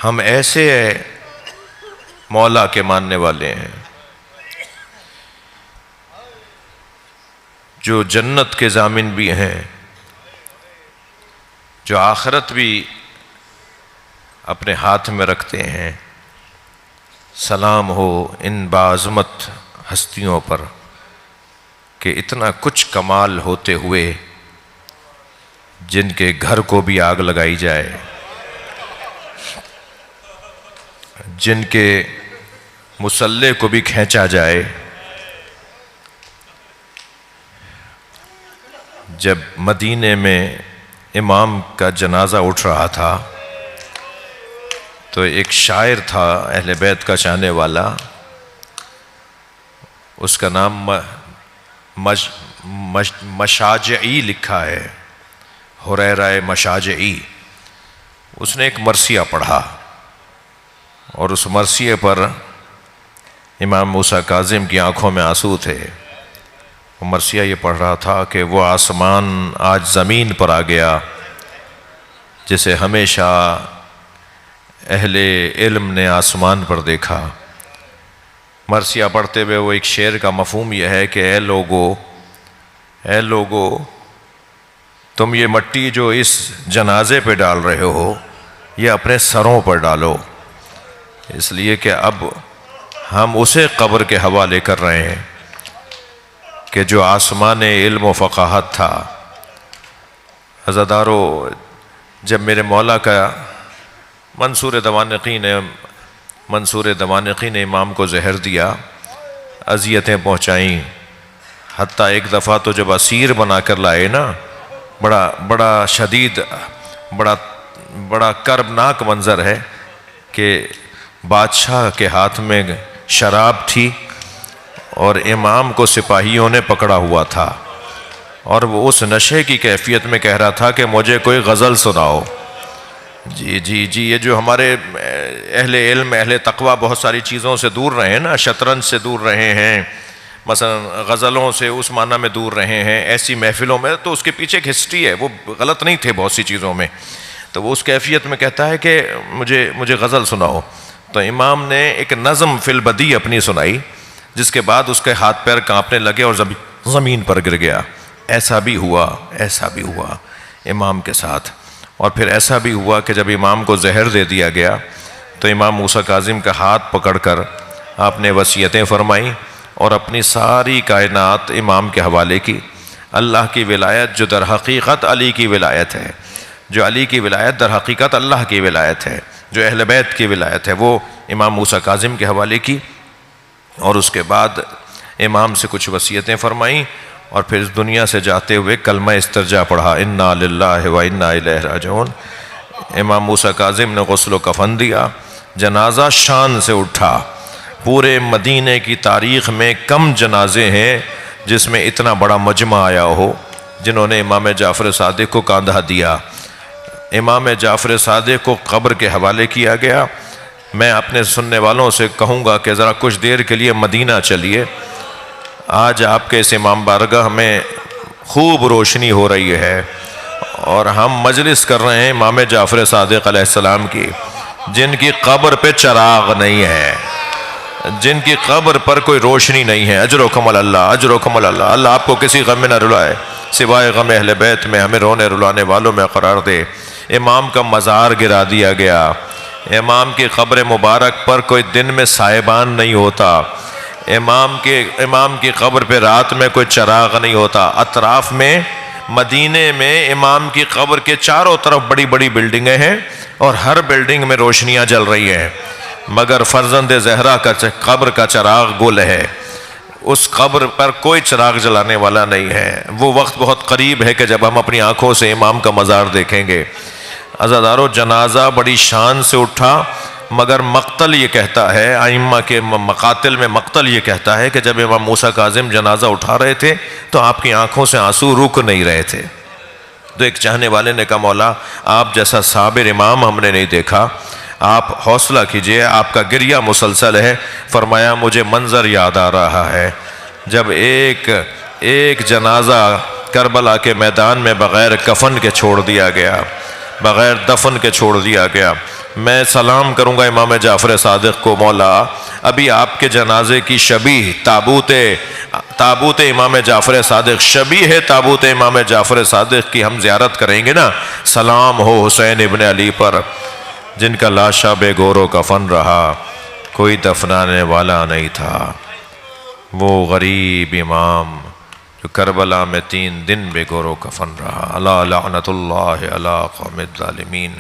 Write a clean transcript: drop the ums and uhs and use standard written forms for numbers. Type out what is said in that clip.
ہم ایسے مولا کے ماننے والے ہیں جو جنت کے ضامن بھی ہیں، جو آخرت بھی اپنے ہاتھ میں رکھتے ہیں۔ سلام ہو ان باعظمت ہستیوں پر کہ اتنا کچھ کمال ہوتے ہوئے جن کے گھر کو بھی آگ لگائی جائے، جن کے مصلے کو بھی کھینچا جائے۔ جب مدینے میں امام کا جنازہ اٹھ رہا تھا تو ایک شاعر تھا اہل بیت کا چاہنے والا، اس کا نام مشاجعی لکھا ہے، حریرہ مشاجعی۔ اس نے ایک مرثیہ پڑھا اور اس مرثیے پر امام موسیٰ کاظم کی آنکھوں میں آنسو تھے۔ وہ مرثیہ یہ پڑھ رہا تھا کہ وہ آسمان آج زمین پر آ گیا جسے ہمیشہ اہل علم نے آسمان پر دیکھا۔ مرثیہ پڑھتے ہوئے وہ ایک شعر کا مفہوم یہ ہے کہ اے لوگو تم یہ مٹی جو اس جنازے پہ ڈال رہے ہو یہ اپنے سروں پر ڈالو، اس لیے کہ اب ہم اسے قبر کے حوالے کر رہے ہیں کہ جو آسمان علم و فقاہت تھا۔ عزادارو، جب میرے مولا کا منصور دوانقی نے امام کو زہر دیا، اذیتیں پہنچائیں، حتیٰ ایک دفعہ تو جب اسیر بنا کر لائے نا، بڑا شدید، بڑا کربناک منظر ہے کہ بادشاہ کے ہاتھ میں شراب تھی اور امام کو سپاہیوں نے پکڑا ہوا تھا، اور وہ اس نشے کی کیفیت میں کہہ رہا تھا کہ مجھے کوئی غزل سناؤ۔ جی یہ جو ہمارے اہل علم، اہل تقویٰ بہت ساری چیزوں سے دور رہے ہیں نا، شطرنج سے دور رہے ہیں، مثلا غزلوں سے اس معنی میں دور رہے ہیں، ایسی محفلوں میں، تو اس کے پیچھے ایک ہسٹری ہے، وہ غلط نہیں تھے بہت سی چیزوں میں، تو وہ اس کیفیت میں کہتا ہے کہ مجھے غزل سناؤ۔ تو امام نے ایک نظم فی البدی اپنی سنائی، جس کے بعد اس کے ہاتھ پیر کانپنے لگے اور زمین پر گر گیا۔ ایسا بھی ہوا امام کے ساتھ۔ اور پھر ایسا بھی ہوا کہ جب امام کو زہر دے دیا گیا تو امام موسیٰ کاظم کا ہاتھ پکڑ کر آپ نے وصیتیں فرمائیں اور اپنی ساری کائنات امام کے حوالے کی۔ اللہ کی ولایت جو در حقیقت علی کی ولایت ہے، جو علی کی ولایت در حقیقت اللہ کی ولایت ہے، جو اہل بیت کی ولایت ہے، وہ امام موسیٰ کاظم کے حوالے کی، اور اس کے بعد امام سے کچھ وصیتیں فرمائیں، اور پھر اس دنیا سے جاتے ہوئے کلمہ استرجاع پڑھا، انا للہ و انا الیہ راجعون۔ امام موسیٰ کاظم نے غسل و کفن دیا، جنازہ شان سے اٹھا۔ پورے مدینے کی تاریخ میں کم جنازے ہیں جس میں اتنا بڑا مجمع آیا ہو، جنہوں نے امام جعفر صادق کو کاندھا دیا۔ امام جعفر صادق کو قبر کے حوالے کیا گیا۔ میں اپنے سننے والوں سے کہوں گا کہ ذرا کچھ دیر کے لیے مدینہ چلیے۔ آج آپ کے اس امام بارگاہ میں خوب روشنی ہو رہی ہے، اور ہم مجلس کر رہے ہیں امام جعفر صادق علیہ السلام کی، جن کی قبر پہ چراغ نہیں ہے، جن کی قبر پر کوئی روشنی نہیں ہے۔ اجرکم اللہ، اجرکم اللہ۔ اللہ آپ کو کسی غم میں نہ رلائے، سوائے غم اہل بیت میں ہمیں رونے رلانے والوں میں قرار دے۔ امام کا مزار گرا دیا گیا، امام کی قبر مبارک پر کوئی دن میں سائبان نہیں ہوتا، امام کی قبر پہ رات میں کوئی چراغ نہیں ہوتا۔ اطراف میں مدینے میں امام کی قبر کے چاروں طرف بڑی بڑی بلڈنگیں ہیں اور ہر بلڈنگ میں روشنیاں جل رہی ہیں، مگر فرزند زہرا کا قبر کا چراغ گل ہے، اس قبر پر کوئی چراغ جلانے والا نہیں ہے۔ وہ وقت بہت قریب ہے کہ جب ہم اپنی آنکھوں سے امام کا مزار دیکھیں گے۔ عزادارو، جنازہ بڑی شان سے اٹھا، مگر مقتل یہ کہتا ہے، ائمہ کے مقاتل میں مقتل یہ کہتا ہے کہ جب امام موسیٰ کاظم جنازہ اٹھا رہے تھے تو آپ کی آنکھوں سے آنسو رک نہیں رہے تھے۔ تو ایک چاہنے والے نے کہا، مولا آپ جیسا صابر امام ہم نے نہیں دیکھا، آپ حوصلہ کیجئے، آپ کا گریہ مسلسل ہے۔ فرمایا مجھے منظر یاد آ رہا ہے جب ایک جنازہ کربلا کے میدان میں بغیر کفن کے چھوڑ دیا گیا، بغیر دفن کے چھوڑ دیا گیا، میں سلام کروں گا امام جعفر صادق کو، مولا ابھی آپ کے جنازے کی شبیہ تابوت امام جعفر صادق، شبیہ تابوت امام جعفر صادق کی ہم زیارت کریں گے نا، سلام ہو حسین ابن علی پر جن کا لاشا بے گور و کفن رہا، کوئی دفنانے والا نہیں تھا، وہ غریب امام جو کربلا میں 3 دن بے گور و کفن رہا۔ الا لعنت اللہ علی قوم الظالمین۔